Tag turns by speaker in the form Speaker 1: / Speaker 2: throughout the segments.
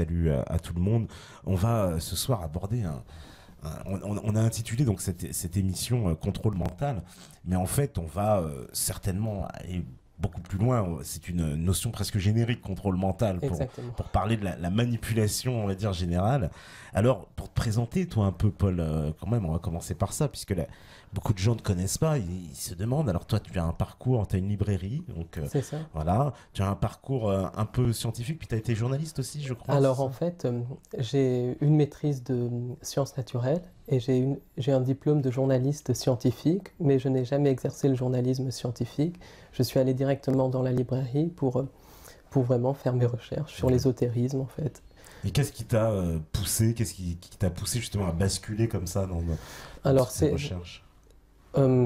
Speaker 1: Salut à tout le monde. On va ce soir aborder on a intitulé donc cette émission Contrôle mental, mais en fait on va certainement aller beaucoup plus loin. C'est une notion presque générique, contrôle mental,
Speaker 2: Exactement.
Speaker 1: pour parler de la manipulation, on va dire, générale. Alors, pour te présenter, toi un peu, Paul, quand même, on va commencer par ça, puisque beaucoup de gens ne te connaissent pas, ils se demandent. Alors toi, tu as un parcours, tu as une librairie, donc
Speaker 2: C'est ça.
Speaker 1: voilà, tu as un parcours un peu scientifique, puis tu as été journaliste aussi, je crois.
Speaker 2: Alors
Speaker 1: c'est
Speaker 2: en
Speaker 1: ça.
Speaker 2: fait, j'ai une maîtrise de sciences naturelles et j'ai un diplôme de journaliste scientifique, mais je n'ai jamais exercé le journalisme scientifique. Je suis allé directement dans la librairie pour vraiment faire mes recherches sur l'ésotérisme en fait.
Speaker 1: Et qu'est-ce qui t'a poussé, qui t'a poussé justement à basculer comme ça dans
Speaker 2: Alors
Speaker 1: toutes ces recherches?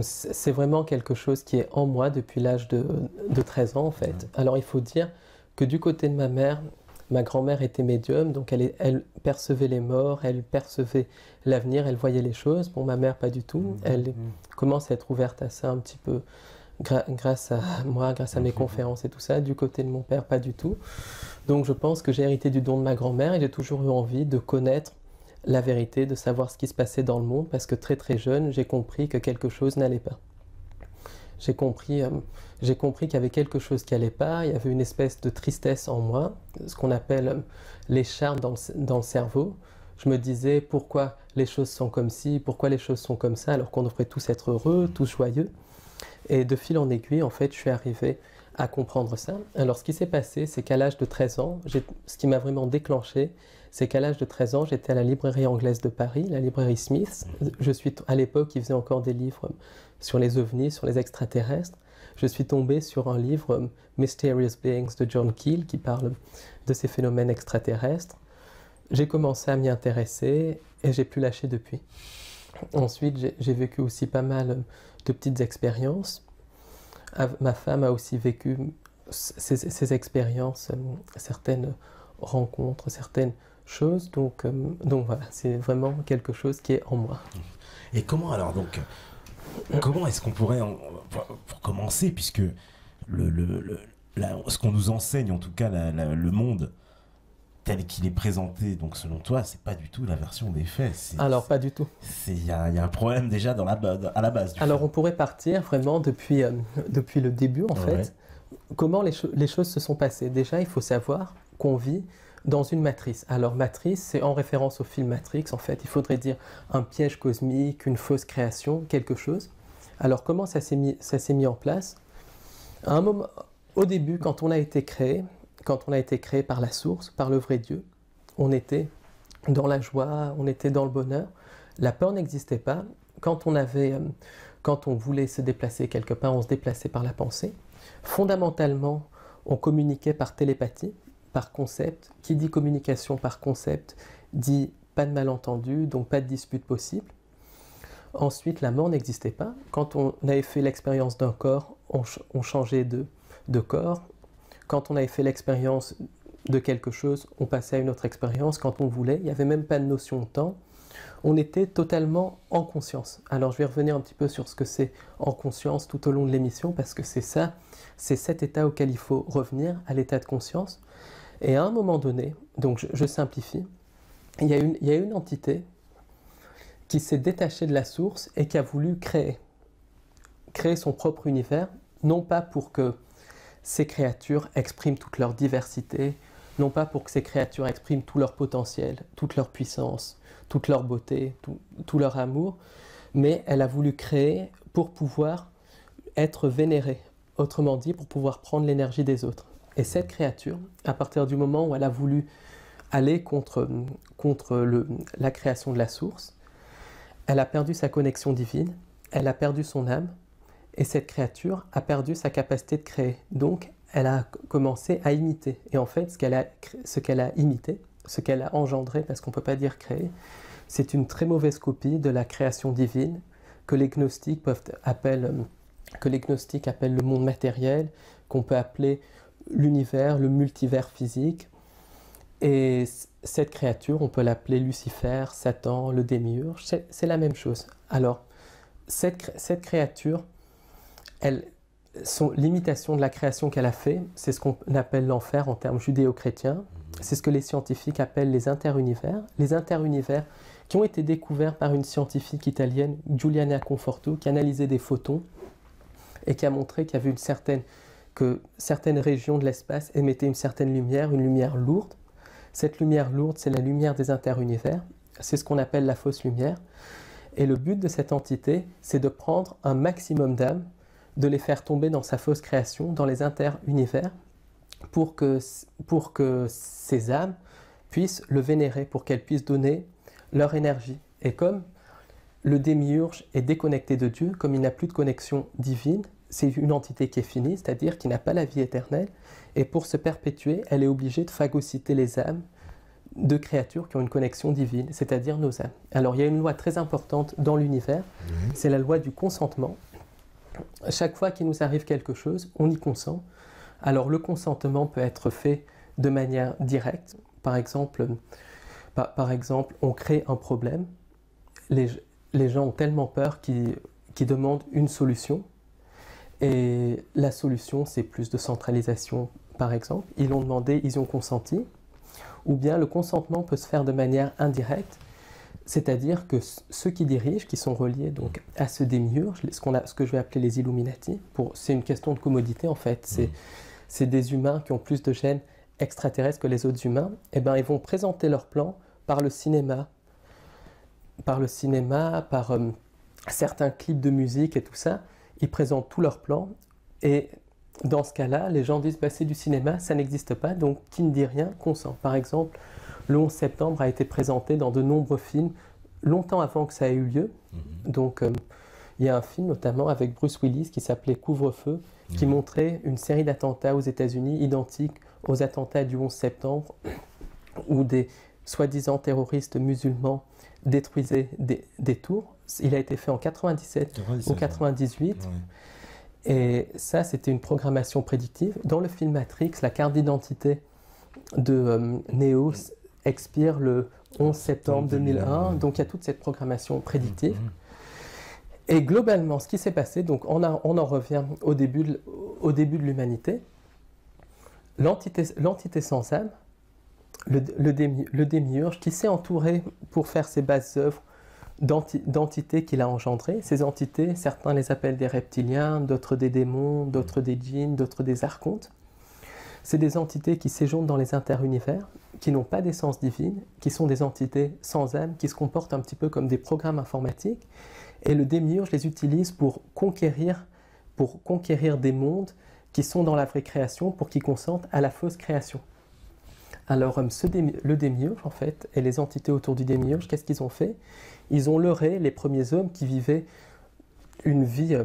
Speaker 2: c'est vraiment quelque chose qui est en moi depuis l'âge de 13 ans en fait. Alors il faut dire que du côté de ma mère, ma grand-mère était médium, donc elle percevait les morts, elle percevait l'avenir, elle voyait les choses. Bon, ma mère, pas du tout. Elle commence à être ouverte à ça un petit peu grâce à moi, grâce à mes conférences et tout ça. Du côté de mon père, pas du tout. Donc je pense que j'ai hérité du don de ma grand-mère et j'ai toujours eu envie de connaître la vérité, de savoir ce qui se passait dans le monde, parce que très très jeune, j'ai compris que quelque chose n'allait pas. J'ai compris qu'il y avait quelque chose qui n'allait pas, il y avait une espèce de tristesse en moi, ce qu'on appelle les charmes dans le cerveau. Je me disais pourquoi les choses sont comme ci, pourquoi les choses sont comme ça, alors qu'on devrait tous être heureux, tous joyeux. Et de fil en aiguille, en fait, je suis arrivé à comprendre ça. Alors ce qui s'est passé, c'est qu'à l'âge de 13 ans, ce qui m'a vraiment déclenché, c'est qu'à l'âge de 13 ans, j'étais à la librairie anglaise de Paris, la librairie Smith. À l'époque, ils faisaient encore des livres sur les ovnis, sur les extraterrestres. Je suis tombé sur un livre, Mysterious Beings de John Keel, qui parle de ces phénomènes extraterrestres. J'ai commencé à m'y intéresser et j'ai pu lâcher depuis. Ensuite, j'ai vécu aussi pas mal de petites expériences. Ma femme a aussi vécu ces expériences, certaines rencontres, certaines choses. Donc voilà, c'est vraiment quelque chose qui est en moi.
Speaker 1: Et comment alors donc, comment est-ce qu'on pourrait, pour commencer, puisque ce qu'on nous enseigne, en tout cas le monde tel qu'il est présenté, donc selon toi, c'est pas du tout la version des faits.
Speaker 2: Alors pas du tout.
Speaker 1: Il y a un problème déjà à la base.
Speaker 2: Alors on pourrait partir vraiment depuis le début en fait. Comment les choses se sont passées. Déjà, il faut savoir qu'on vit dans une matrice. Alors matrice, c'est en référence au film Matrix en fait. Il faudrait dire un piège cosmique, une fausse création, quelque chose. Alors comment ça s'est mis en place? À un moment, au début, quand on a été créé par la source, par le vrai Dieu, on était dans la joie, on était dans le bonheur. La peur n'existait pas. Quand on voulait se déplacer quelque part, on se déplaçait par la pensée. Fondamentalement, on communiquait par télépathie, par concept. Qui dit communication par concept dit pas de malentendu, donc pas de dispute possible. Ensuite, la mort n'existait pas. Quand on avait fait l'expérience d'un corps, on changeait de corps. Quand on avait fait l'expérience de quelque chose, on passait à une autre expérience quand on voulait. Il n'y avait même pas de notion de temps. On était totalement en conscience. Alors je vais revenir un petit peu sur ce que c'est en conscience tout au long de l'émission, parce que c'est cet état auquel il faut revenir, à l'état de conscience. Et à un moment donné, donc je simplifie, il y a une entité qui s'est détachée de la source et qui a voulu créer son propre univers, non pas pour que ces créatures expriment toute leur diversité, non pas pour que ces créatures expriment tout leur potentiel, toute leur puissance, toute leur beauté, tout leur amour, mais elle a voulu créer pour pouvoir être vénérée, autrement dit, pour pouvoir prendre l'énergie des autres. Et cette créature, à partir du moment où elle a voulu aller contre la création de la source, elle a perdu sa connexion divine, elle a perdu son âme, et cette créature a perdu sa capacité de créer. Donc, elle a commencé à imiter. Et en fait, ce qu'elle a imité, ce qu'elle a engendré, parce qu'on ne peut pas dire créer, c'est une très mauvaise copie de la création divine que les gnostiques appellent le monde matériel, qu'on peut appeler l'univers, le multivers physique. Et cette créature, on peut l'appeler Lucifer, Satan, le démiurge, c'est la même chose. Alors, cette créature, l'imitation de la création qu'elle a fait, c'est ce qu'on appelle l'enfer en termes judéo-chrétiens. C'est ce que les scientifiques appellent les interunivers. Les interunivers qui ont été découverts par une scientifique italienne, Giuliana Conforto, qui analysait des photons et qui a montré qu'il y avait que certaines régions de l'espace émettaient une certaine lumière, une lumière lourde. Cette lumière lourde, c'est la lumière des interunivers. C'est ce qu'on appelle la fausse lumière. Et le but de cette entité, c'est de prendre un maximum d'âmes, de les faire tomber dans sa fausse création, dans les interunivers, pour que ces âmes puissent le vénérer, pour qu'elles puissent donner leur énergie. Et comme le démiurge est déconnecté de Dieu, comme il n'a plus de connexion divine, c'est une entité qui est finie, c'est-à-dire qui n'a pas la vie éternelle, et pour se perpétuer, elle est obligée de phagocyter les âmes de créatures qui ont une connexion divine, c'est-à-dire nos âmes. Alors il y a une loi très importante dans l'univers, c'est la loi du consentement. Chaque fois qu'il nous arrive quelque chose, on y consent. Alors le consentement peut être fait de manière directe. Par exemple, on crée un problème. Les gens ont tellement peur qu'ils demandent une solution. Et la solution, c'est plus de centralisation, par exemple. Ils l'ont demandé, ils ont consenti. Ou bien le consentement peut se faire de manière indirecte, c'est-à-dire que ceux qui dirigent, qui sont reliés donc à ce démiurge, ce que je vais appeler les Illuminati, c'est une question de commodité en fait, c'est des humains qui ont plus de gènes extraterrestres que les autres humains, et ben ils vont présenter leur plan par le cinéma, par certains clips de musique et tout ça, ils présentent tous leurs plans, et dans ce cas-là, les gens disent c'est du cinéma, ça n'existe pas, donc qui ne dit rien consent. Par exemple, le 11 septembre a été présenté dans de nombreux films longtemps avant que ça ait eu lieu. Donc il y a un film notamment avec Bruce Willis qui s'appelait Couvre-feu, qui montrait une série d'attentats aux États-Unis identiques aux attentats du 11 septembre, où des soi-disant terroristes musulmans détruisaient des tours. Il a été fait en 97 ou 98. Ouais. Et ça, c'était une programmation prédictive. Dans le film Matrix, la carte d'identité de Neo expire le 11 septembre 2001. Donc, il y a toute cette programmation prédictive. Et globalement, ce qui s'est passé, donc on en revient au début de l'humanité. L'entité sans âme, le démiurge, qui s'est entouré pour faire ses basses œuvres d'entités qu'il a engendrées. Ces entités, certains les appellent des reptiliens, d'autres des démons, d'autres des djinns, d'autres des archontes. C'est des entités qui séjournent dans les interunivers, qui n'ont pas d'essence divine, qui sont des entités sans âme, qui se comportent un petit peu comme des programmes informatiques. Et le démiurge les utilise pour conquérir des mondes qui sont dans la vraie création, pour qu'ils consentent à la fausse création. Alors le démiurge, en fait, et les entités autour du démiurge, qu'est-ce qu'ils ont fait? Ils ont leurré les premiers hommes qui vivaient une vie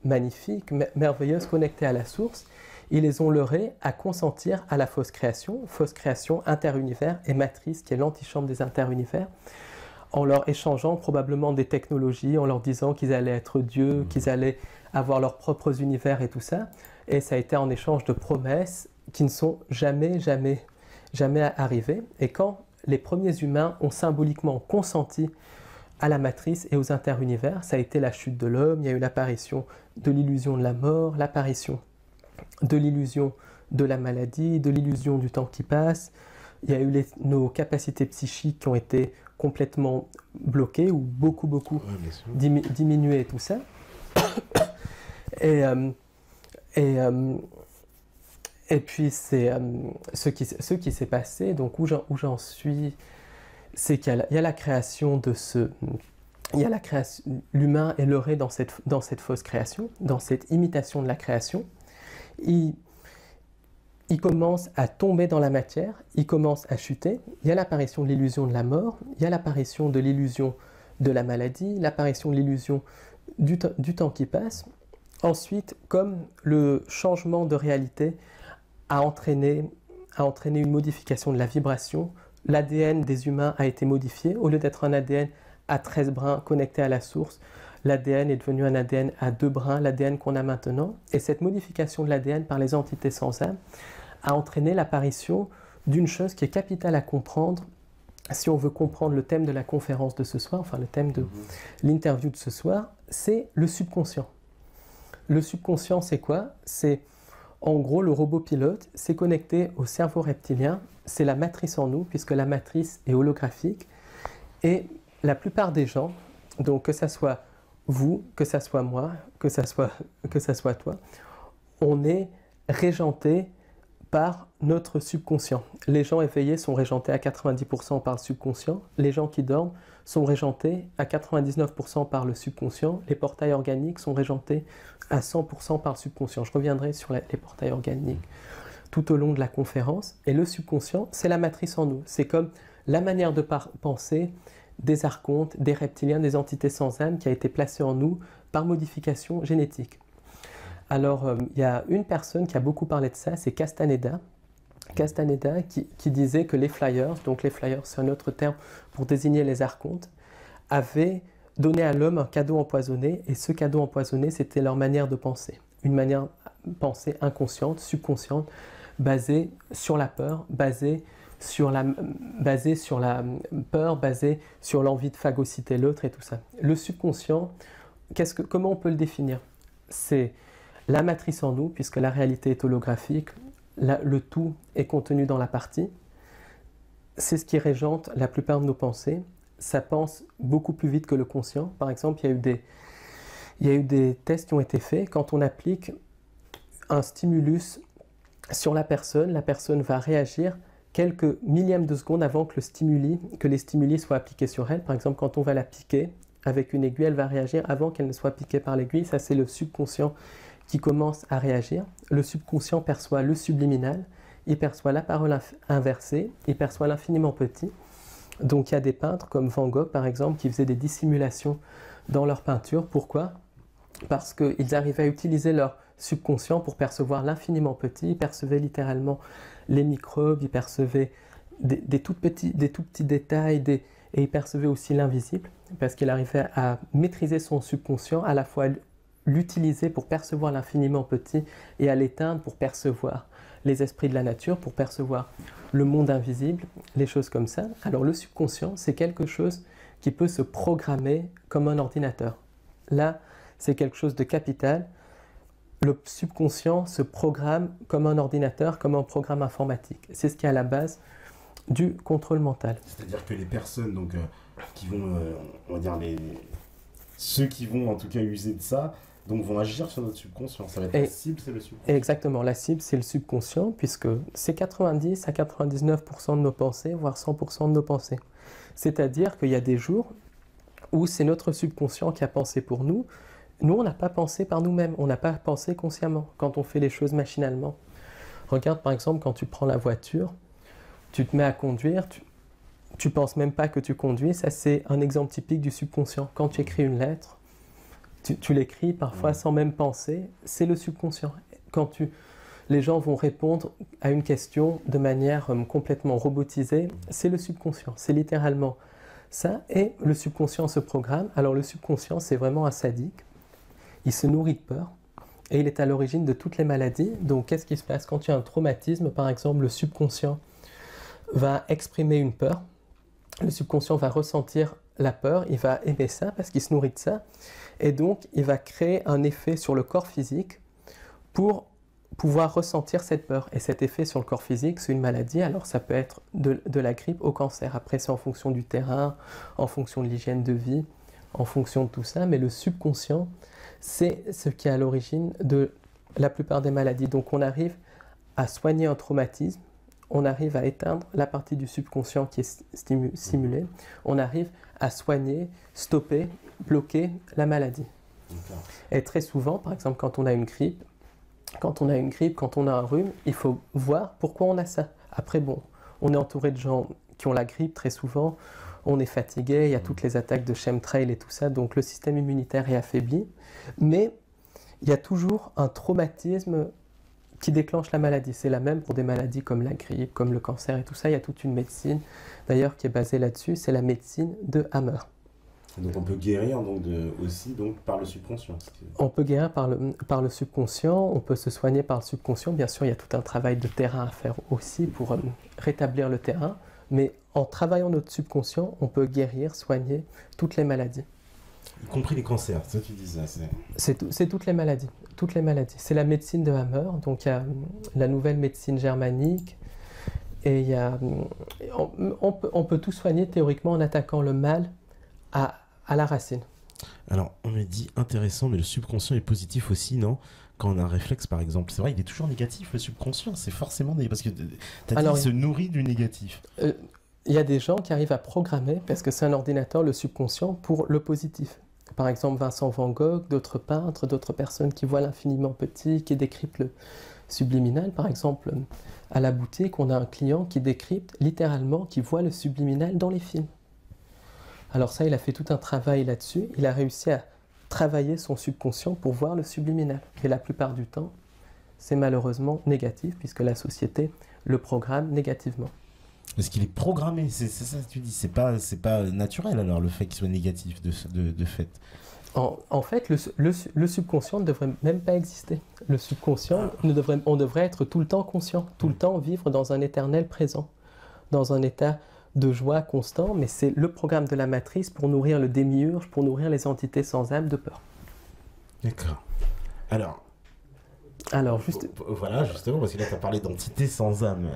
Speaker 2: magnifique, merveilleuse, connectée à la source. Ils les ont leurrés à consentir à la fausse création interunivers et matrice, qui est l'antichambre des interunivers, en leur échangeant probablement des technologies, en leur disant qu'ils allaient être dieux, qu'ils allaient avoir leurs propres univers et tout ça. Et ça a été en échange de promesses qui ne sont jamais arrivées. Et quand les premiers humains ont symboliquement consenti à la matrice et aux interunivers, ça a été la chute de l'homme, il y a eu l'apparition de l'illusion de la mort, l'apparition de l'illusion de la maladie, de l'illusion du temps qui passe, il y a eu nos capacités psychiques qui ont été complètement bloquées ou beaucoup diminuées et tout ça. Et puis ce qui s'est passé, donc où j'en suis, c'est qu'il y a la création de l'humain est leurré dans cette fausse création, dans cette imitation de la création. Il commence à tomber dans la matière, il commence à chuter. Il y a l'apparition de l'illusion de la mort, il y a l'apparition de l'illusion de la maladie, l'apparition de l'illusion du temps qui passe. Ensuite, comme le changement de réalité a entraîné une modification de la vibration, l'ADN des humains a été modifié. Au lieu d'être un ADN à 13 brins connecté à la source, l'ADN est devenu un ADN à 2 brins, l'ADN qu'on a maintenant. Et cette modification de l'ADN par les entités sans âme a entraîné l'apparition d'une chose qui est capitale à comprendre si on veut comprendre le thème de la conférence de ce soir, enfin le thème de l'interview de ce soir, c'est le subconscient. Le subconscient, c'est quoi? C'est En gros, le robot pilote s'est connecté au cerveau reptilien. C'est la matrice en nous, puisque la matrice est holographique. Et la plupart des gens, donc que ça soit vous, que ça soit moi, que ça soit toi, on est régenté par notre subconscient. Les gens éveillés sont régentés à 90% par le subconscient. Les gens qui dorment sont régentés à 99% par le subconscient. Les portails organiques sont régentés à 100% par le subconscient. Je reviendrai sur les portails organiques tout au long de la conférence. Et le subconscient, c'est la matrice en nous. C'est comme la manière de penser des archontes, des reptiliens, des entités sans âme qui a été placée en nous par modification génétique. Alors, il y a une personne qui a beaucoup parlé de ça, c'est Castaneda. Castaneda qui disait que les flyers, donc les flyers c'est un autre terme pour désigner les archontes, avaient donné à l'homme un cadeau empoisonné, et ce cadeau empoisonné, c'était leur manière de penser. Une manière de penser inconsciente, subconsciente, basée sur la peur, basée sur la peur, basée sur l'envie de phagocyter l'autre et tout ça. Le subconscient, comment on peut le définir? C'est la matrice en nous, puisque la réalité est holographique, le tout est contenu dans la partie. C'est ce qui régente la plupart de nos pensées. Ça pense beaucoup plus vite que le conscient. Par exemple, il y a eu des tests qui ont été faits. Quand on applique un stimulus sur la personne va réagir quelques millièmes de seconde avant que les stimuli soient appliqués sur elle. Par exemple, quand on va la piquer avec une aiguille, elle va réagir avant qu'elle ne soit piquée par l'aiguille. Ça, c'est le subconscient qui commence à réagir. Le subconscient perçoit le subliminal, il perçoit la parole inversée, il perçoit l'infiniment petit. Donc il y a des peintres comme Van Gogh par exemple qui faisaient des dissimulations dans leurs peintures. Pourquoi? Parce qu'ils arrivaient à utiliser leur subconscient pour percevoir l'infiniment petit. Ils percevaient littéralement les microbes, ils percevaient des tout petits détails, et ils percevaient aussi l'invisible, parce qu'il arrivait à maîtriser son subconscient, à la fois l'utiliser pour percevoir l'infiniment petit et à l'éteindre pour percevoir les esprits de la nature, pour percevoir le monde invisible, les choses comme ça. Alors le subconscient, c'est quelque chose qui peut se programmer comme un ordinateur. Là, c'est quelque chose de capital. Le subconscient se programme comme un ordinateur, comme un programme informatique. C'est ce qui est à la base du contrôle mental.
Speaker 1: C'est-à-dire que les personnes donc, qui vont, on va dire ceux qui vont en tout cas user de ça, donc vont agir sur notre subconscient. Ça va être la cible, c'est le subconscient.
Speaker 2: Exactement, la cible c'est le subconscient, puisque c'est 90 à 99% de nos pensées, voire 100% de nos pensées. C'est-à-dire qu'il y a des jours où c'est notre subconscient qui a pensé pour nous. Nous, on n'a pas pensé par nous-mêmes, on n'a pas pensé consciemment quand on fait les choses machinalement. Regarde par exemple quand tu prends la voiture, tu te mets à conduire, tu penses même pas que tu conduis. Ça c'est un exemple typique du subconscient. Quand tu écris une lettre, tu l'écris parfois sans même penser, c'est le subconscient. Les gens vont répondre à une question de manière complètement robotisée, c'est le subconscient, c'est littéralement ça, et le subconscient se programme. Alors le subconscient c'est vraiment un sadique, il se nourrit de peur, et il est à l'origine de toutes les maladies. Donc qu'est-ce qui se passe? Quand il y a un traumatisme, par exemple, le subconscient va exprimer une peur, le subconscient va ressentir la peur, il va aimer ça parce qu'il se nourrit de ça, et donc il va créer un effet sur le corps physique pour pouvoir ressentir cette peur. Et cet effet sur le corps physique, c'est une maladie. Alors ça peut être de la grippe au cancer. Après c'est en fonction du terrain, en fonction de l'hygiène de vie, en fonction de tout ça, mais le subconscient, c'est ce qui est à l'origine de la plupart des maladies. Donc on arrive à soigner un traumatisme, on arrive à éteindre la partie du subconscient qui est stimulée, on arrive à soigner, stopper, bloquer la maladie. Et très souvent, par exemple, quand on a une grippe, quand on a un rhume, il faut voir pourquoi on a ça. Après, bon, on est entouré de gens qui ont la grippe très souvent, on est fatigué, il y a toutes les attaques de chemtrail et tout ça, donc le système immunitaire est affaibli, mais il y a toujours un traumatisme qui déclenche la maladie. C'est la même pour des maladies comme la grippe, comme le cancer et tout ça. Il y a toute une médecine, d'ailleurs, qui est basée là-dessus. C'est la médecine de Hammer.
Speaker 1: Donc on peut guérir aussi par le subconscient.
Speaker 2: On peut guérir par le subconscient, on peut se soigner par le subconscient. Bien sûr, il y a tout un travail de terrain à faire aussi pour rétablir le terrain. Mais en travaillant notre subconscient, on peut guérir, soigner toutes les maladies.
Speaker 1: Y compris les cancers, ça tu dis ça.
Speaker 2: C'est toutes les maladies. Toutes les maladies. C'est la médecine de Hammer, donc il y a la nouvelle médecine germanique, et il y a, on peut tout soigner théoriquement en attaquant le mal à la racine.
Speaker 1: Alors, on me dit intéressant, mais le subconscient est positif aussi, non? Quand on a un réflexe, par exemple. C'est vrai, il est toujours négatif, le subconscient. C'est forcément négatif. Parce que tu as dit qu'il se nourrit du négatif.
Speaker 2: Il y a des gens qui arrivent à programmer, parce que c'est un ordinateur, le subconscient, pour le positif. Par exemple, Vincent Van Gogh, d'autres peintres, d'autres personnes qui voient l'infiniment petit, qui décryptent le subliminal. Par exemple, à la boutique, on a un client qui décrypte littéralement, qui voit le subliminal dans les films. Alors ça, il a fait tout un travail là-dessus. Il a réussi à travailler son subconscient pour voir le subliminal. Et la plupart du temps, c'est malheureusement négatif, puisque la société le programme négativement.
Speaker 1: Parce qu'il est programmé, c'est ça que tu dis. C'est pas naturel alors le fait qu'il soit négatif de fait.
Speaker 2: En fait, le subconscient ne devrait même pas exister. Le subconscient, on devrait être tout le temps conscient, tout le temps vivre dans un éternel présent, dans un état de joie constant, mais c'est le programme de la matrice pour nourrir le démiurge, pour nourrir les entités sans âme de peur.
Speaker 1: D'accord.
Speaker 2: Alors juste...
Speaker 1: Voilà, justement, parce que là, tu as parlé d'entités sans âme.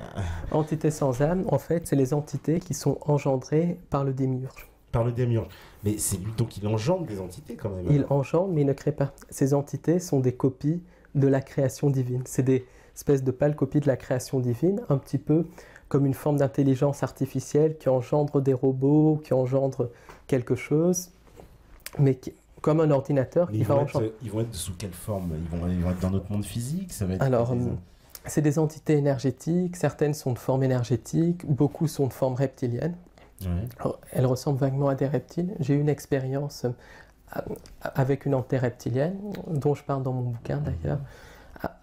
Speaker 2: Entités sans âme, en fait, c'est les entités qui sont engendrées par le démiurge.
Speaker 1: Par le démiurge. Mais c'est lui, donc il engendre des entités quand même.
Speaker 2: Il engendre, mais il ne crée pas. Ces entités sont des copies de la création divine. C'est des espèces de pâles copies de la création divine, un petit peu comme une forme d'intelligence artificielle qui engendre des robots, qui engendre quelque chose, mais comme un ordinateur qui va engendrer.
Speaker 1: Ils vont être sous quelle forme? Ils vont être dans notre monde physique? Ça va être
Speaker 2: Alors, c'est des entités énergétiques, certaines sont de forme énergétique, beaucoup sont de forme reptilienne.
Speaker 1: Ouais.
Speaker 2: Alors, elles ressemblent vaguement à des reptiles. J'ai eu une expérience avec une entité reptilienne, dont je parle dans mon bouquin d'ailleurs,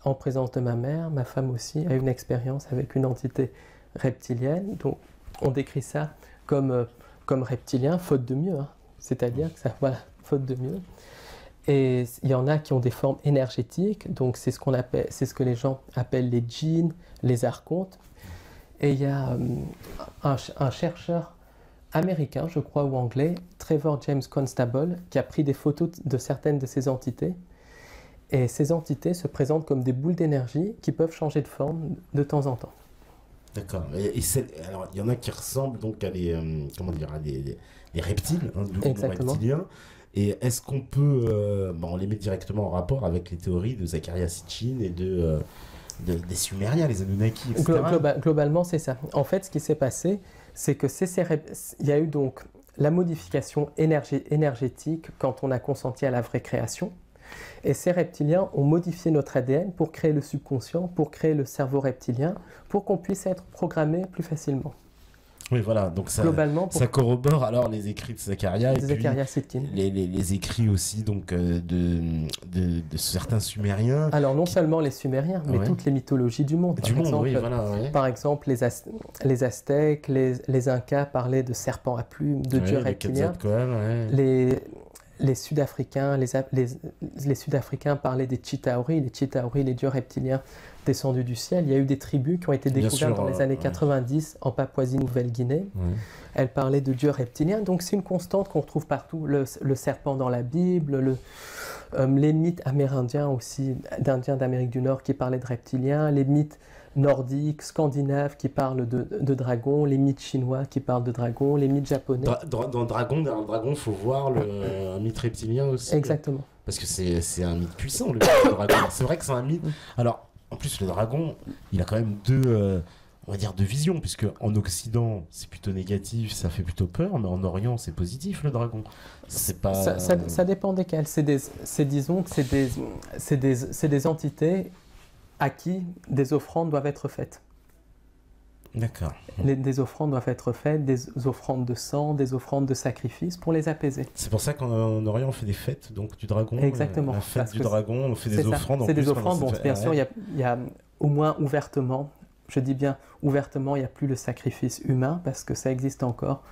Speaker 2: en présence de ma mère. Ma femme aussi a eu une expérience avec une entité reptilienne. Donc, on décrit ça comme reptilien, faute de mieux. Hein. C'est-à-dire que ça, voilà, faute de mieux. Et il y en a qui ont des formes énergétiques, donc c'est ce que les gens appellent les djinns, les archontes. Et il y a un chercheur américain, je crois, ou anglais, Trevor James Constable, qui a pris des photos de certaines de ces entités. Et ces entités se présentent comme des boules d'énergie qui peuvent changer de forme de temps en temps.
Speaker 1: D'accord. Alors, il y en a qui ressemblent donc à des reptiles, hein,
Speaker 2: exactement.
Speaker 1: Reptiliens. Et est-ce qu'on peut, on les met directement en rapport avec les théories de Zecharia Sitchin et des Sumériens, les Anunnaki, etc.
Speaker 2: Globalement, c'est ça. En fait, ce qui s'est passé, c'est que il y a eu donc la modification énergétique quand on a consenti à la vraie création. Et ces reptiliens ont modifié notre ADN pour créer le subconscient, pour créer le cerveau reptilien, pour qu'on puisse être programmé plus facilement.
Speaker 1: Oui, voilà, donc ça corrobore alors les écrits de Zecharia et puis les écrits aussi donc de certains Sumériens.
Speaker 2: Alors non seulement les Sumériens, mais toutes les mythologies du monde. Par exemple, les Aztèques, les Incas parlaient de serpents à plumes, de dieux reptiliens. Les Sud-Africains, les Sud-Africains parlaient des Chitauri, les dieux reptiliens descendus du ciel. Il y a eu des tribus qui ont été découvertes dans les années 90 en Papouasie-Nouvelle-Guinée. Elles parlaient de dieux reptiliens. Donc c'est une constante qu'on retrouve partout. Le serpent dans la Bible, les mythes amérindiens aussi, d'Indiens d'Amérique du Nord qui parlaient de reptiliens, les mythes nordiques, scandinaves qui parlent de dragons, les mythes chinois qui parlent de dragons, les mythes japonais.
Speaker 1: Dans le dragon, il faut voir un mythe reptilien aussi.
Speaker 2: Exactement.
Speaker 1: Parce que c'est un mythe puissant, le mythe du dragon. C'est vrai que c'est un mythe. Alors, en plus, le dragon, il a quand même deux visions, puisque en Occident, c'est plutôt négatif, ça fait plutôt peur, mais en Orient, c'est positif, le dragon. C'est pas...
Speaker 2: ça dépend desquels. Disons que c'est des entités à qui des offrandes doivent être faites.
Speaker 1: D'accord.
Speaker 2: Des offrandes doivent être faites, des offrandes de sang, des offrandes de sacrifice pour les apaiser.
Speaker 1: C'est pour ça qu'en Orient on fait des fêtes donc du dragon.
Speaker 2: Exactement.
Speaker 1: La fête du dragon, on fait des offrandes.
Speaker 2: C'est des offrandes. Bon, bien sûr, il y a au moins ouvertement, je dis bien ouvertement, il n'y a plus le sacrifice humain parce que ça existe encore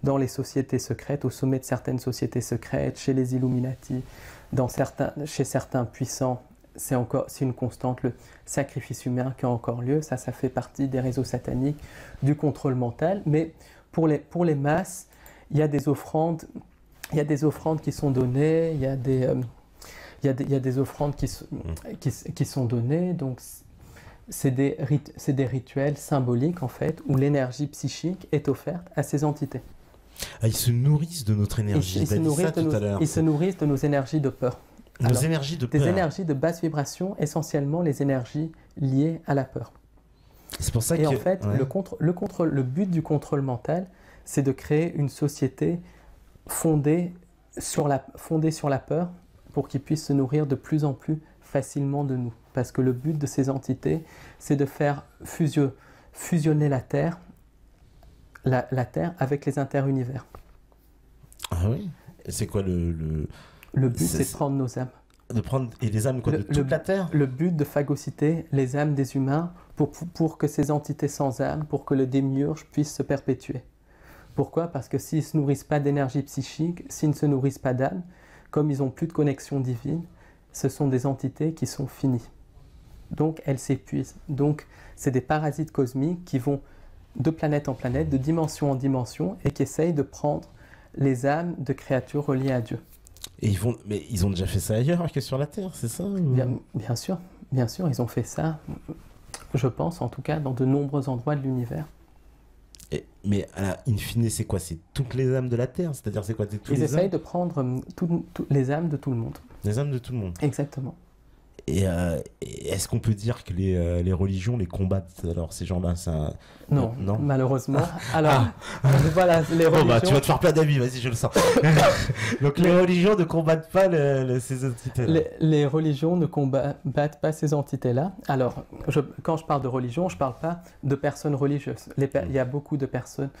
Speaker 2: dans les sociétés secrètes, au sommet de certaines sociétés secrètes, chez les Illuminati, chez certains puissants. C'est une constante, le sacrifice humain qui a encore lieu. Ça fait partie des réseaux sataniques, du contrôle mental. Mais pour les masses, il y a des offrandes il y a des offrandes qui sont données, il y a des offrandes qui sont données, donc c'est des rituels symboliques en fait, où l'énergie psychique est offerte à ces entités.
Speaker 1: Ah, ils se nourrissent de notre énergie.
Speaker 2: Ils se nourrissent de nos énergies de peur.
Speaker 1: Énergies de peur.
Speaker 2: Des énergies de basse vibration, essentiellement les énergies liées à la peur.
Speaker 1: C'est pour ça
Speaker 2: en fait, le but du contrôle mental, c'est de créer une société fondée sur la peur pour qu'ils puissent se nourrir de plus en plus facilement de nous. Parce que le but de ces entités, c'est de faire fusionner la Terre avec les interunivers.
Speaker 1: Ah oui? C'est quoi
Speaker 2: le but, c'est de prendre nos âmes.
Speaker 1: De prendre les âmes de toute la Terre?
Speaker 2: Le but de phagocyter les âmes des humains pour que ces entités sans âme, pour que le démiurge puisse se perpétuer. Pourquoi? Parce que s'ils ne se nourrissent pas d'énergie psychique, s'ils ne se nourrissent pas d'âme, comme ils n'ont plus de connexion divine, ce sont des entités qui sont finies. Donc elles s'épuisent. Donc c'est des parasites cosmiques qui vont de planète en planète, de dimension en dimension, et qui essayent de prendre les âmes de créatures reliées à Dieu.
Speaker 1: Et mais ils ont déjà fait ça ailleurs que sur la Terre, c'est ça ou...
Speaker 2: Bien sûr, ils ont fait ça, je pense en tout cas, dans de nombreux endroits de l'univers.
Speaker 1: Mais in fine, c'est quoi? C'est toutes les âmes de la Terre? C'est-à-dire, c'est quoi?
Speaker 2: Ils essayent de prendre les âmes de tout le monde.
Speaker 1: Les âmes de tout le monde.
Speaker 2: Exactement.
Speaker 1: Et est-ce qu'on peut dire que les religions les combattent, alors, ces gens-là?
Speaker 2: Non, malheureusement. Alors, voilà, les religions...
Speaker 1: tu vas te faire plein d'amis, vas-y, je le sens. Donc, les religions ne combattent pas ces entités-là.
Speaker 2: Les religions ne combattent pas ces entités-là. Alors, quand je parle de religion, je ne parle pas de personnes religieuses. Il y a beaucoup de personnes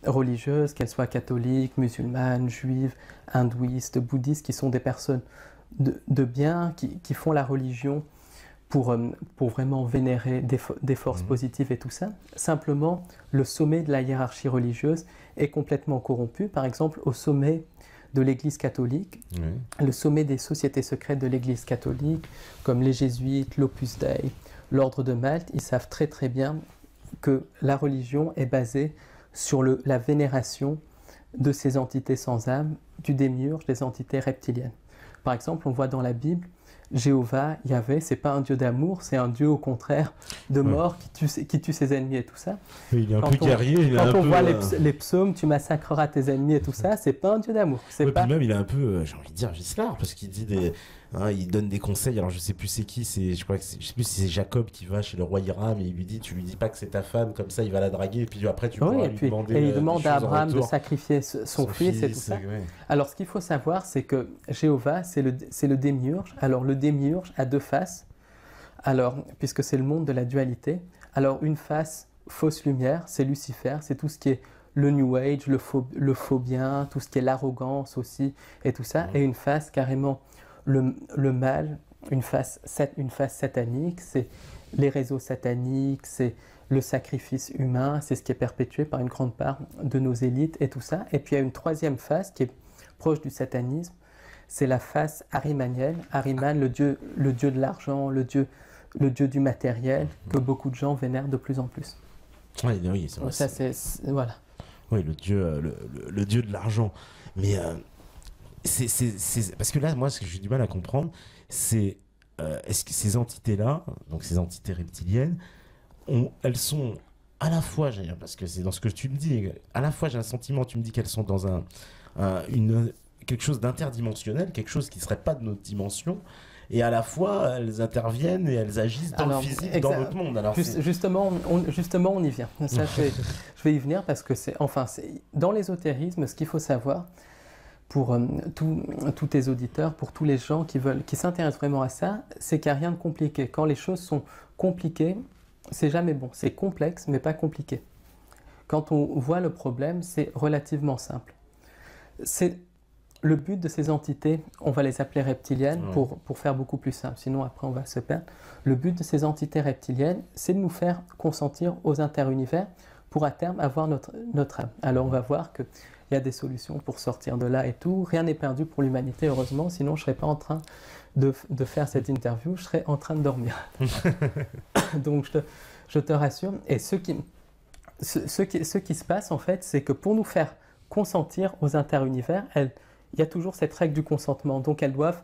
Speaker 2: religieuses, qu'elles soient catholiques, musulmanes, juives, hindouistes, bouddhistes, qui sont des personnes de bien, qui font la religion pour vraiment vénérer des forces positives et tout ça. Simplement, le sommet de la hiérarchie religieuse est complètement corrompu. Par exemple, au sommet de l'Église catholique, le sommet des sociétés secrètes de l'Église catholique, comme les Jésuites, l'Opus Dei, l'Ordre de Malte, ils savent très très bien que la religion est basée sur la vénération de ces entités sans âme, du démiurge, des entités reptiliennes. Par exemple, on voit dans la Bible, Jéhovah, Yahvé, c'est pas un Dieu d'amour, c'est un Dieu au contraire de mort qui tue ses ennemis et tout ça.
Speaker 1: Oui, il est un peu guerrier.
Speaker 2: Quand on voit les psaumes, tu massacreras tes ennemis et tout ça, c'est pas un Dieu d'amour.
Speaker 1: Puis même, il est un peu, j'ai envie de dire, Gislard, parce qu'il dit il donne des conseils. Alors je sais plus c'est qui, je sais plus si c'est Jacob qui va chez le roi Hiram et il lui dit, tu lui dis pas que c'est ta femme, comme ça il va la draguer et puis après tu pourras lui demander.
Speaker 2: Et il demande à Abraham de sacrifier son fils et tout ça. Ouais. Alors ce qu'il faut savoir, c'est que Jéhovah, c'est le démiurge. Alors le démiurge a deux faces. Alors puisque c'est le monde de la dualité. Alors une face fausse lumière, c'est Lucifer, c'est tout ce qui est le New Age, le faux bien, tout ce qui est l'arrogance aussi et tout ça. Et une face carrément le mal, une face satanique, c'est les réseaux sataniques, c'est le sacrifice humain, c'est ce qui est perpétué par une grande part de nos élites et tout ça. Et puis il y a une troisième face qui est proche du satanisme, c'est la face arimanienne. Ariman, le dieu de l'argent, le dieu du matériel, que beaucoup de gens vénèrent de plus en plus.
Speaker 1: Oui, c'est vrai.
Speaker 2: Donc ça, voilà.
Speaker 1: Oui, le dieu de l'argent. Mais parce que là, moi, ce que j'ai du mal à comprendre, c'est est-ce que ces entités-là, donc ces entités reptiliennes, elles sont à la fois, parce que c'est dans ce que tu me dis, à la fois j'ai un sentiment, tu me dis qu'elles sont dans quelque chose d'interdimensionnel, quelque chose qui ne serait pas de notre dimension, et à la fois elles interviennent et elles agissent dans le physique, dans notre monde. Alors,
Speaker 2: justement, on y vient. Ça, je vais y venir parce que c'est dans l'ésotérisme, ce qu'il faut savoir, pour tous tes auditeurs, pour tous les gens qui s'intéressent vraiment à ça, c'est qu'il n'y a rien de compliqué. Quand les choses sont compliquées, c'est jamais bon. C'est complexe, mais pas compliqué. Quand on voit le problème, c'est relativement simple. C'est le but de ces entités, on va les appeler reptiliennes pour faire beaucoup plus simple, sinon après on va se perdre. Le but de ces entités reptiliennes, c'est de nous faire consentir aux interunivers pour à terme avoir notre âme. Alors on va voir que il y a des solutions pour sortir de là et tout. Rien n'est perdu pour l'humanité, heureusement. Sinon, je ne serais pas en train de faire cette interview. Je serais en train de dormir. Donc, je te rassure. Et ce qui se passe, en fait, c'est que pour nous faire consentir aux interunivers, il y a toujours cette règle du consentement. Donc elles doivent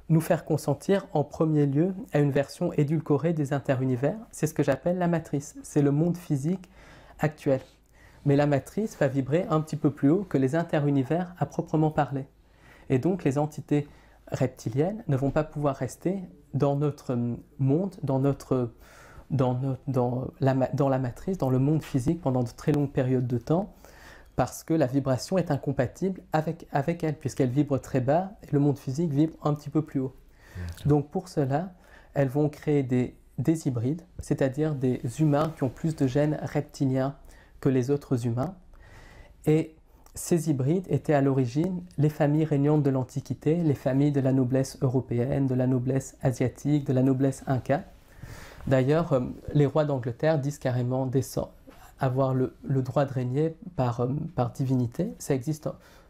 Speaker 2: nous faire consentir en premier lieu à une version édulcorée des interunivers. C'est ce que j'appelle la matrice. C'est le monde physique actuel. Mais la matrice va vibrer un petit peu plus haut que les interunivers à proprement parler. Et donc les entités reptiliennes ne vont pas pouvoir rester dans notre monde, dans la matrice, dans le monde physique pendant de très longues périodes de temps, parce que la vibration est incompatible avec elle, puisqu'elle vibre très bas et le monde physique vibre un petit peu plus haut. Donc pour cela, elles vont créer des hybrides, c'est-à-dire des humains qui ont plus de gènes reptiliens que les autres humains. Et ces hybrides étaient à l'origine les familles régnantes de l'Antiquité, les familles de la noblesse européenne, de la noblesse asiatique, de la noblesse inca. D'ailleurs, les rois d'Angleterre disent carrément avoir le droit de régner par divinité. Ça existe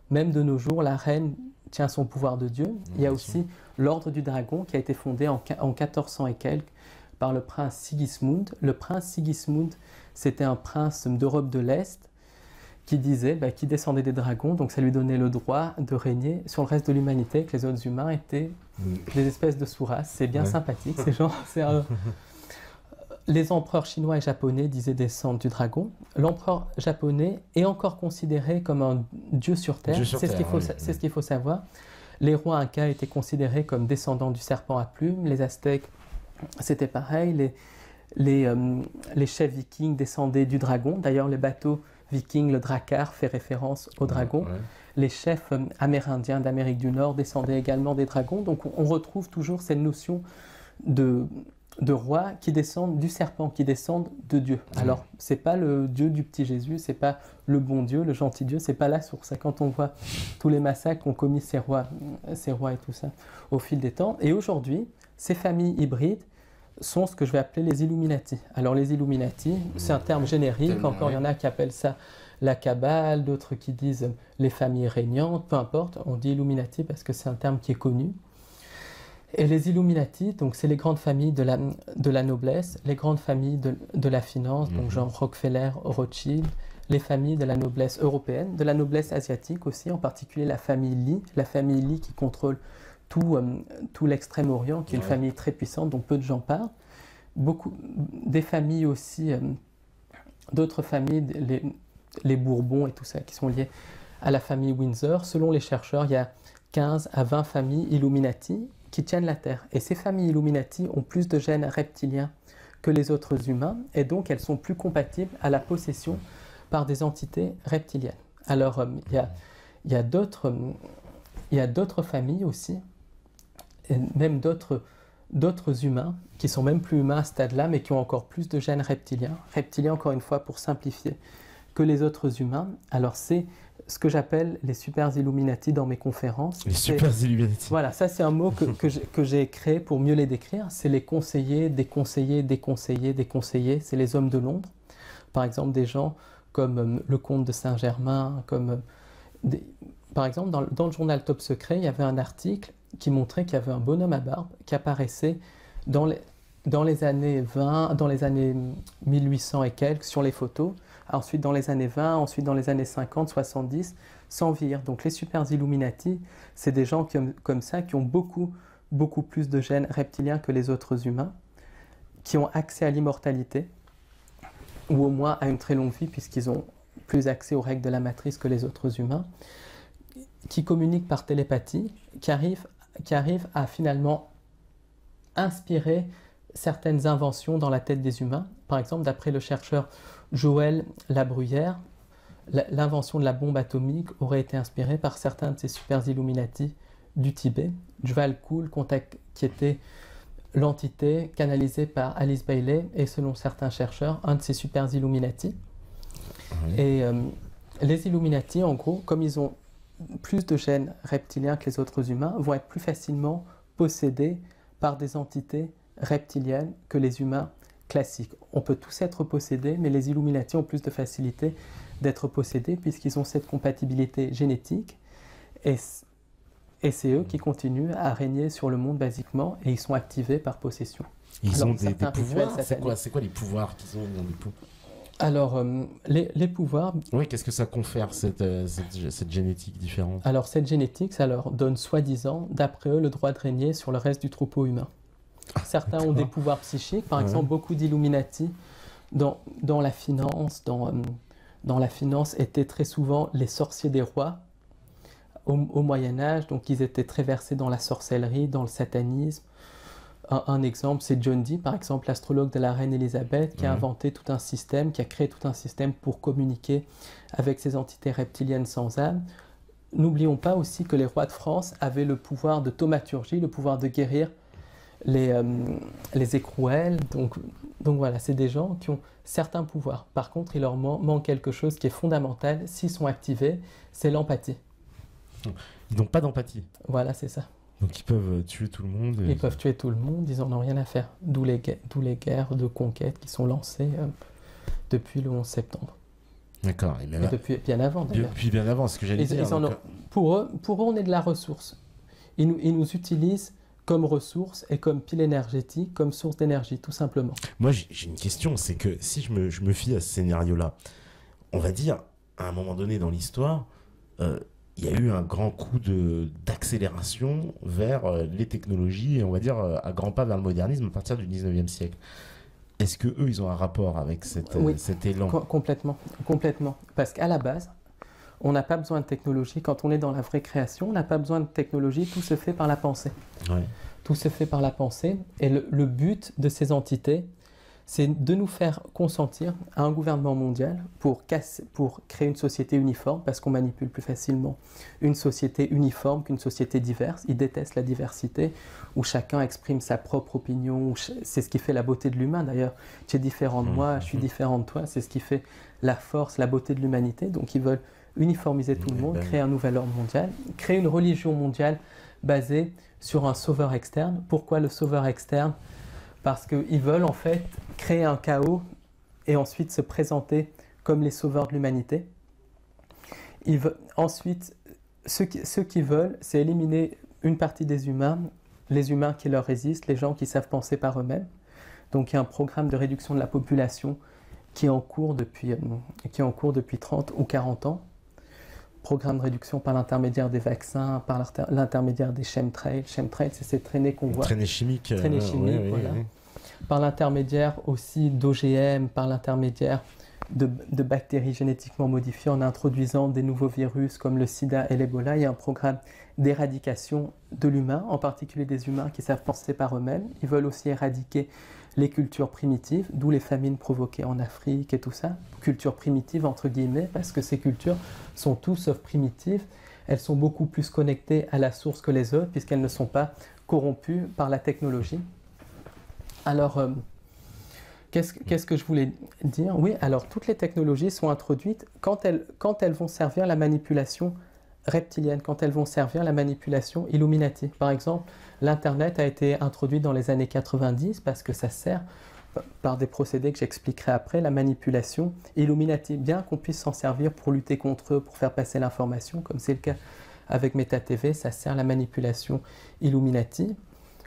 Speaker 2: même de nos jours, la reine tient son pouvoir de Dieu. Il y a aussi l'ordre du dragon qui a été fondé en 1400 et quelques par le prince Sigismund. Le prince Sigismund, c'était un prince d'Europe de l'Est qui qui descendait des dragons, donc ça lui donnait le droit de régner sur le reste de l'humanité, que les autres humains étaient des espèces de sous-races. C'est bien sympathique, ces gens. Les empereurs chinois et japonais disaient descendre du dragon. L'empereur japonais est encore considéré comme un dieu sur Terre, c'est ce qu'il faut savoir. Les rois incas étaient considérés comme descendants du serpent à plumes, les aztèques, c'était pareil, les chefs vikings descendaient du dragon. D'ailleurs, les bateaux vikings, le drakkar fait référence au dragon. Les chefs amérindiens d'Amérique du Nord descendaient également des dragons. Donc on retrouve toujours cette notion de rois qui descendent du serpent, qui descendent de Dieu. Alors, c'est pas le Dieu du petit Jésus, c'est pas le bon Dieu, le gentil Dieu, c'est pas la source. Quand on voit tous les massacres qu'ont commis ces rois et tout ça au fil des temps. Et aujourd'hui, ces familles hybrides sont ce que je vais appeler les Illuminati. Alors les Illuminati, c'est un terme générique, encore il y en a qui appellent ça la Kabbale, d'autres qui disent les familles régnantes, peu importe, on dit Illuminati parce que c'est un terme qui est connu. Et les Illuminati, donc c'est les grandes familles de la noblesse, les grandes familles de la finance, donc genre Rockefeller, Rothschild, les familles de la noblesse européenne, de la noblesse asiatique aussi, en particulier la famille Li qui contrôle tout l'Extrême-Orient, qui est une famille très puissante dont peu de gens parlent. Des familles aussi, d'autres familles, les Bourbons et tout ça, qui sont liées à la famille Windsor. Selon les chercheurs, il y a 15 à 20 familles Illuminati qui tiennent la Terre. Et ces familles Illuminati ont plus de gènes reptiliens que les autres humains, et donc elles sont plus compatibles à la possession par des entités reptiliennes. Alors, il y a d'autres familles aussi, et même d'autres humains, qui sont même plus humains à ce stade-là, mais qui ont encore plus de gènes reptiliens. Reptiliens, encore une fois, pour simplifier, que les autres humains. Alors, c'est ce que j'appelle les super Illuminati dans mes conférences.
Speaker 1: Les super Illuminati.
Speaker 2: Voilà, ça c'est un mot que j'ai créé pour mieux les décrire. C'est les conseillers, des conseillers, des conseillers, des conseillers. C'est les hommes de l'ombre. Par exemple, des gens comme le comte de Saint-Germain, par exemple, dans le journal Top Secret, il y avait un article qui montrait qu'il y avait un bonhomme à barbe qui apparaissait dans les années 20, dans les années 1800 et quelques sur les photos, ensuite dans les années 20, ensuite dans les années 50, 70, sans vieillir. Donc les super Illuminati, c'est des gens comme ça qui ont beaucoup, beaucoup plus de gènes reptiliens que les autres humains, qui ont accès à l'immortalité, ou au moins à une très longue vie, puisqu'ils ont plus accès aux règles de la matrice que les autres humains, qui communiquent par télépathie, qui arrivent à finalement inspirer certaines inventions dans la tête des humains. Par exemple, d'après le chercheur Joël Labruyère, l'invention de la bombe atomique aurait été inspirée par certains de ces super Illuminati du Tibet. Jvalkul, qui était l'entité canalisée par Alice Bailey, et selon certains chercheurs, un de ces super Illuminati. Oui. Et les Illuminati, en gros, comme ils ont plus de gènes reptiliens que les autres humains, vont être plus facilement possédés par des entités reptiliennes que les humains classiques. On peut tous être possédés, mais les Illuminati ont plus de facilité d'être possédés puisqu'ils ont cette compatibilité génétique, et c'est eux qui continuent à régner sur le monde basiquement, et ils sont activés par possession.
Speaker 1: Ils ont des pouvoirs. C'est quoi les pouvoirs qu'ils ont?
Speaker 2: Alors, les pouvoirs...
Speaker 1: Oui, qu'est-ce que ça confère, cette génétique différente?
Speaker 2: Alors, cette génétique, ça leur donne soi-disant, d'après eux, le droit de régner sur le reste du troupeau humain. Certains ont des pouvoirs psychiques, par exemple, beaucoup d'Illuminati dans la finance, dans la finance étaient très souvent les sorciers des rois au Moyen-Âge, donc ils étaient très versés dans la sorcellerie, dans le satanisme. Un exemple, c'est John Dee, par exemple, l'astrologue de la reine Élisabeth, qui a inventé tout un système, qui a créé tout un système pour communiquer avec ces entités reptiliennes sans âme. N'oublions pas aussi que les rois de France avaient le pouvoir de thaumaturgie, le pouvoir de guérir les écrouelles. Donc voilà, c'est des gens qui ont certains pouvoirs. Par contre, il leur manque quelque chose qui est fondamental, s'ils sont activés, c'est l'empathie.
Speaker 1: Ils n'ont pas d'empathie.
Speaker 2: Voilà, c'est ça.
Speaker 1: Donc ils peuvent tuer tout le monde.
Speaker 2: Ils peuvent tuer tout le monde, ils n'en ont rien à faire. D'où les guerres de conquête qui sont lancées depuis le 11 septembre.
Speaker 1: D'accord.
Speaker 2: Et depuis bien avant, d'ailleurs.
Speaker 1: Depuis bien avant, ce que j'allais dire.
Speaker 2: Pour eux, on est de la ressource. Ils nous utilisent comme ressource et comme pile énergétique, comme source d'énergie, tout simplement.
Speaker 1: Moi, j'ai une question, c'est que si je me fie à ce scénario-là, on va dire, à un moment donné dans l'histoire, il y a eu un grand coup d'accélération vers les technologies, et on va dire à grands pas vers le modernisme à partir du 19e siècle. Est-ce que eux, ils ont un rapport avec cet élan?
Speaker 2: Complètement. Parce qu'à la base, on n'a pas besoin de technologie. Quand on est dans la vraie création, on n'a pas besoin de technologie. Tout se fait par la pensée.
Speaker 1: Ouais.
Speaker 2: Tout se fait par la pensée. Et le but de ces entités, c'est de nous faire consentir à un gouvernement mondial pour créer une société uniforme, parce qu'on manipule plus facilement une société uniforme qu'une société diverse. Ils détestent la diversité, où chacun exprime sa propre opinion. C'est ce qui fait la beauté de l'humain, d'ailleurs. Tu es différent de moi, je suis différent de toi. C'est ce qui fait la force, la beauté de l'humanité. Donc ils veulent uniformiser tout le monde, créer un nouvel ordre mondial, créer une religion mondiale basée sur un sauveur externe. Pourquoi le sauveur externe? Parce qu'ils veulent en fait créer un chaos et ensuite se présenter comme les sauveurs de l'humanité. Ensuite, ce qu'ils veulent, c'est éliminer une partie des humains, les humains qui leur résistent, les gens qui savent penser par eux-mêmes. Donc il y a un programme de réduction de la population qui est en cours depuis 30 ou 40 ans. Programme de réduction par l'intermédiaire des vaccins, par l'intermédiaire des chemtrails. Chemtrails, c'est ces traînées qu'on voit.
Speaker 1: Traînées chimiques.
Speaker 2: Traînées chimiques, voilà. Oui. Par l'intermédiaire aussi d'OGM, par l'intermédiaire de bactéries génétiquement modifiées, en introduisant des nouveaux virus comme le sida et l'Ebola. Il y a un programme d'éradication de l'humain, en particulier des humains qui savent penser par eux-mêmes. Ils veulent aussi éradiquer les cultures primitives, d'où les famines provoquées en Afrique et tout ça. Cultures primitives entre guillemets, parce que ces cultures sont tout sauf primitives. Elles sont beaucoup plus connectées à la source que les autres, puisqu'elles ne sont pas corrompues par la technologie. Alors, qu'est-ce que je voulais dire? Oui, alors toutes les technologies sont introduites quand elles vont servir la manipulation reptilienne, quand elles vont servir la manipulation Illuminati. Par exemple, l'Internet a été introduit dans les années 90 parce que ça sert, par des procédés que j'expliquerai après, la manipulation Illuminati. Bien qu'on puisse s'en servir pour lutter contre eux, pour faire passer l'information, comme c'est le cas avec MetaTV, ça sert la manipulation Illuminati.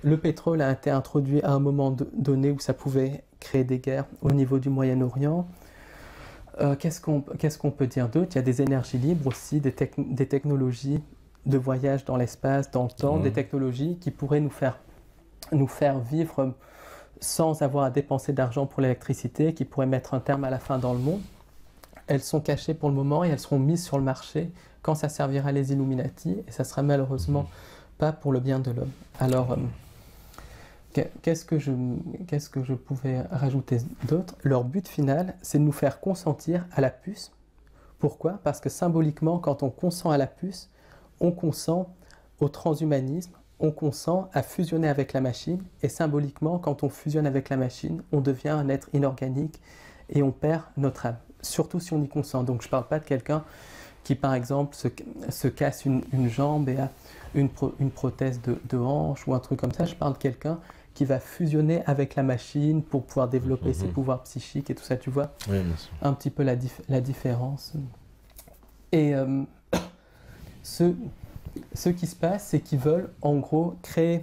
Speaker 2: Le pétrole a été introduit à un moment donné où ça pouvait créer des guerres au niveau du Moyen-Orient. Qu'est-ce qu'on peut dire d'autre? Il y a des énergies libres aussi, des technologies de voyage dans l'espace, dans le temps, des technologies qui pourraient nous faire vivre sans avoir à dépenser d'argent pour l'électricité, qui pourraient mettre un terme à la faim dans le monde. Elles sont cachées pour le moment et elles seront mises sur le marché quand ça servira les Illuminati, et ça sera malheureusement pas pour le bien de l'homme. Alors, qu'est-ce que je pouvais rajouter d'autre? Leur but final, c'est de nous faire consentir à la puce. Pourquoi? Parce que symboliquement, quand on consent à la puce, on consent au transhumanisme, on consent à fusionner avec la machine, et symboliquement, quand on fusionne avec la machine, on devient un être inorganique et on perd notre âme, surtout si on y consent. Donc je ne parle pas de quelqu'un qui, par exemple, se casse une jambe et a une prothèse de hanche ou un truc comme ça. Je parle de quelqu'un qui va fusionner avec la machine pour pouvoir développer ses pouvoirs psychiques et tout ça, tu vois, un petit peu la différence. Et ce qui se passe, c'est qu'ils veulent en gros créer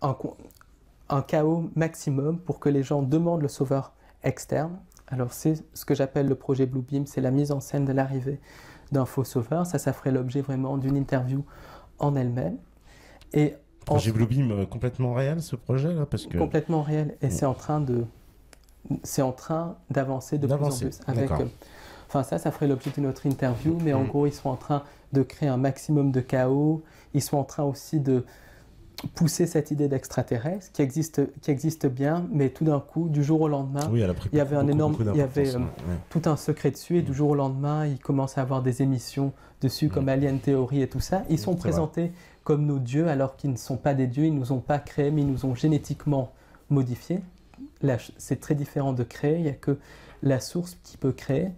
Speaker 2: un chaos maximum pour que les gens demandent le sauveur externe. Alors c'est ce que j'appelle le projet Bluebeam, c'est la mise en scène de l'arrivée d'un faux sauveur. Ça ferait l'objet vraiment d'une interview en elle-même. Et
Speaker 1: projet Bluebeam complètement réel, ce projet-là, parce que...
Speaker 2: Complètement réel, et c'est en train d'avancer de plus en plus. Enfin ça ferait l'objet d'une autre interview, mais en gros, ils sont en train de créer un maximum de chaos. Ils sont en train aussi de pousser cette idée d'extraterrestre qui existe bien, mais tout d'un coup, du jour au lendemain, il y avait tout un secret dessus, et du jour au lendemain, ils commencent à avoir des émissions dessus comme Alien Theory et tout ça. Ils sont présentés comme nos dieux, alors qu'ils ne sont pas des dieux, ils ne nous ont pas créés, mais ils nous ont génétiquement modifiés. Là, c'est très différent de créer, il n'y a que la source qui peut créer.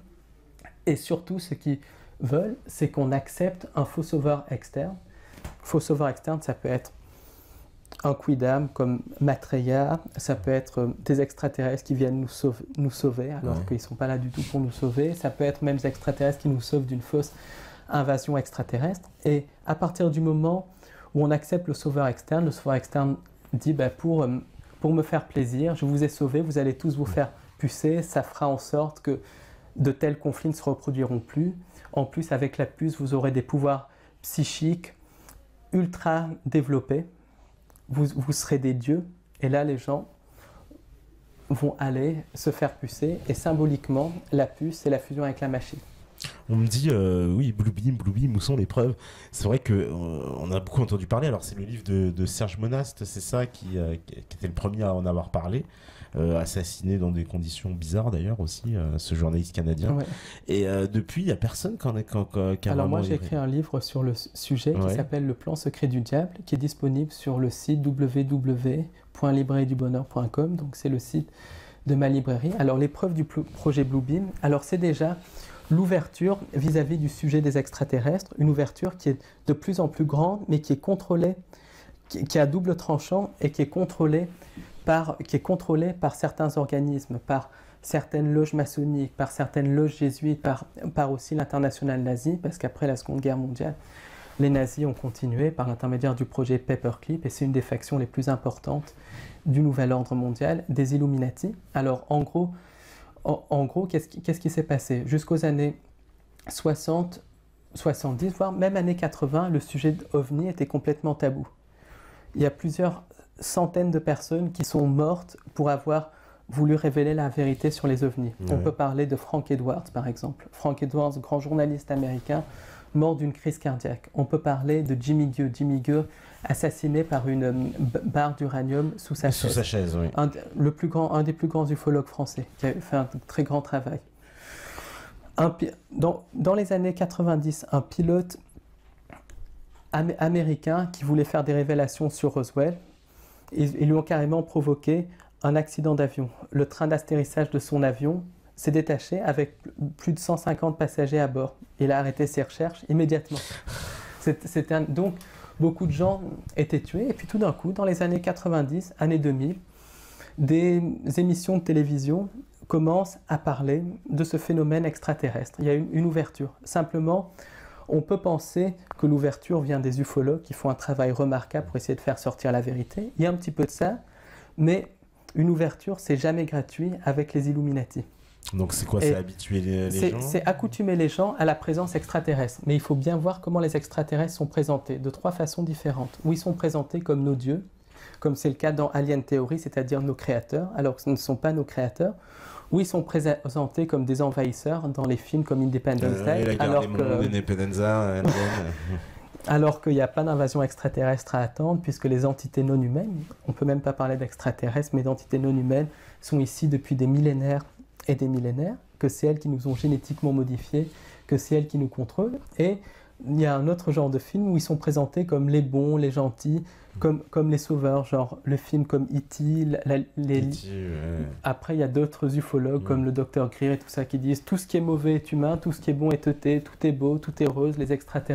Speaker 2: Et surtout, ce qu'ils veulent, c'est qu'on accepte un faux sauveur externe. Faux sauveur externe, ça peut être un quidam comme Maitreya, ça peut être des extraterrestres qui viennent nous sauver alors qu'ils ne sont pas là du tout pour nous sauver. Ça peut être même des extraterrestres qui nous sauvent d'une fausse invasion extraterrestre. Et à partir du moment où on accepte le sauveur externe dit pour me faire plaisir, je vous ai sauvé, vous allez tous vous faire pucer, ça fera en sorte que de tels conflits ne se reproduiront plus. En plus, avec la puce, vous aurez des pouvoirs psychiques ultra développés. Vous serez des dieux. Et là, les gens vont aller se faire pucer. Et symboliquement, la puce, c'est la fusion avec la machine.
Speaker 1: On me dit, oui, Bluebeam, où sont les preuves? C'est vrai qu'on a beaucoup entendu parler. Alors, c'est le livre de Serge Monast, c'est ça, qui était le premier à en avoir parlé. Assassiné dans des conditions bizarres d'ailleurs aussi, ce journaliste canadien. Ouais. Et depuis, il n'y a personne qui a
Speaker 2: Alors moi, j'ai écrit un livre sur le sujet qui s'appelle Le plan secret du diable, qui est disponible sur le site www.librairiedubonheur.com. Donc c'est le site de ma librairie. Alors les preuves du projet Bluebeam, alors c'est déjà l'ouverture vis-à-vis du sujet des extraterrestres, une ouverture qui est de plus en plus grande, mais qui est contrôlée, qui a double tranchant et qui est contrôlée par certains organismes, par certaines loges maçonniques, par certaines loges jésuites, par aussi l'international nazi, parce qu'après la Seconde Guerre mondiale, les nazis ont continué par l'intermédiaire du projet Paperclip, et c'est une des factions les plus importantes du nouvel ordre mondial, des Illuminati. Alors en gros, qu'est-ce qui s'est passé? Jusqu'aux années 60, 70, voire même années 80, le sujet d'OVNI était complètement tabou. Il y a plusieurs centaines de personnes qui sont mortes pour avoir voulu révéler la vérité sur les ovnis. On peut parler de Frank Edwards, par exemple. Frank Edwards, grand journaliste américain, mort d'une crise cardiaque. On peut parler de Jimmy Gueux, assassiné par une barre d'uranium sous sa chaise.
Speaker 1: Sous sa chaise, oui.
Speaker 2: Un des plus grands ufologues français, qui a fait un très grand travail. Dans les années 90, un pilote américain qui voulait faire des révélations sur Roswell, ils lui ont carrément provoqué un accident d'avion. Le train d'atterrissage de son avion s'est détaché avec plus de 150 passagers à bord. Il a arrêté ses recherches immédiatement. Donc, beaucoup de gens étaient tués. Et puis tout d'un coup, dans les années 90, années 2000, des émissions de télévision commencent à parler de ce phénomène extraterrestre. Il y a une ouverture. Simplement, on peut penser que l'ouverture vient des ufologues qui font un travail remarquable pour essayer de faire sortir la vérité. Il y a un petit peu de ça, mais une ouverture, c'est jamais gratuit avec les Illuminati.
Speaker 1: Donc c'est quoi? C'est habituer les gens?
Speaker 2: C'est accoutumer les gens à la présence extraterrestre. Mais il faut bien voir comment les extraterrestres sont présentés, de 3 façons différentes. Où ils sont présentés comme nos dieux, comme c'est le cas dans Alien Theory, c'est-à-dire nos créateurs, alors que ce ne sont pas nos créateurs. Où ils sont présentés comme des envahisseurs dans les films comme Independence Day, alors qu'il n'y a pas d'invasion extraterrestre à attendre, puisque les entités non humaines, on ne peut même pas parler d'extraterrestres, mais d'entités non humaines, sont ici depuis des millénaires et des millénaires, que c'est elles qui nous ont génétiquement modifiés, que c'est elles qui nous contrôlent. Et il y a un autre genre de film où ils sont présentés comme les bons, les gentils, comme les sauveurs, genre le film comme E.T., Après, il y a d'autres ufologues comme le Dr Greer et tout ça qui disent tout ce qui est mauvais est humain, tout ce qui est bon est teuté, tout est beau, tout est rose, les extraterrestres